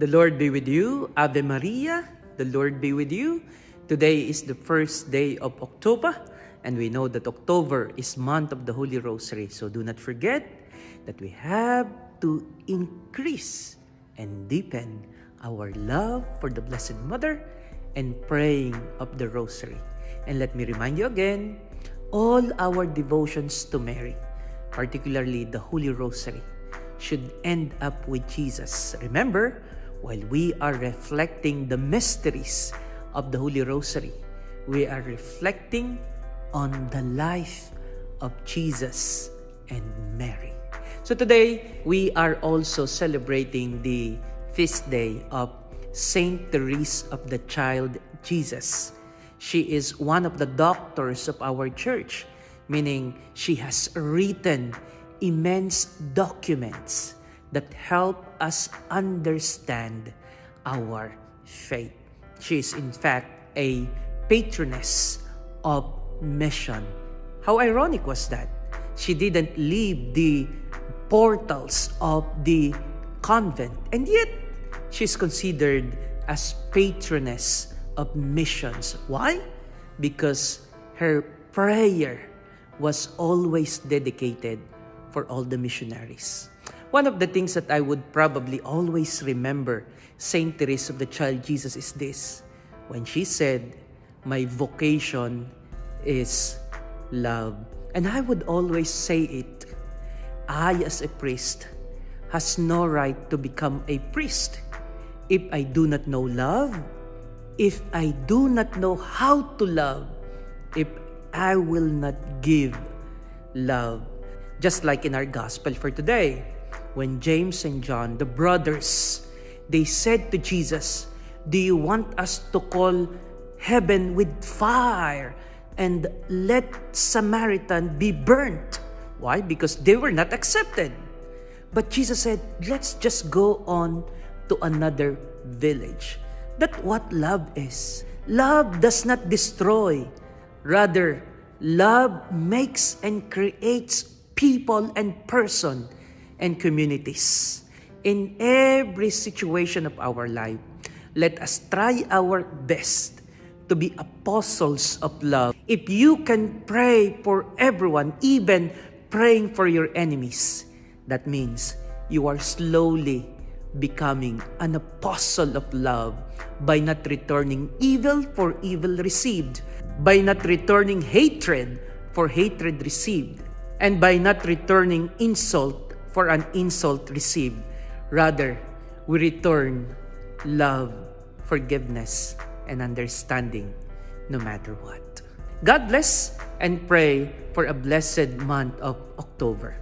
The Lord be with you. Ave Maria, the Lord be with you. Today is the first day of October, and we know that October is month of the Holy Rosary. So do not forget that we have to increase and deepen our love for the Blessed Mother and praying of the Rosary. And let me remind you again, all our devotions to Mary, particularly the Holy Rosary, should end up with Jesus. Remember, while we are reflecting the mysteries of the Holy Rosary, we are reflecting on the life of Jesus and Mary. So today, we are also celebrating the feast day of Saint Therese of the Child Jesus. She is one of the doctors of our church, meaning she has written immense documents that help us understand our faith. She is in fact a patroness of mission. How ironic was that? She didn't leave the portals of the convent, and yet she's considered as patroness of missions. Why? Because her prayer was always dedicated for all the missionaries. One of the things that I would probably always remember Saint Therese of the Child Jesus is this, when she said, "My vocation is love." And I would always say it, I as a priest has no right to become a priest if I do not know love, if I do not know how to love, if I will not give love. Just like in our gospel for today, when James and John, the brothers, they said to Jesus, "Do you want us to call heaven with fire and let Samaritan be burnt?" Why? Because they were not accepted. But Jesus said, let's just go on to another village. That's what love is. Love does not destroy. Rather, love makes and creates people and person and communities. In every situation of our life, let us try our best to be apostles of love. If you can pray for everyone, even praying for your enemies, that means you are slowly becoming an apostle of love by not returning evil for evil received, by not returning hatred for hatred received, and by not returning insult for an insult received. Rather, we return love, forgiveness, and understanding no matter what. God bless and pray for a blessed month of October.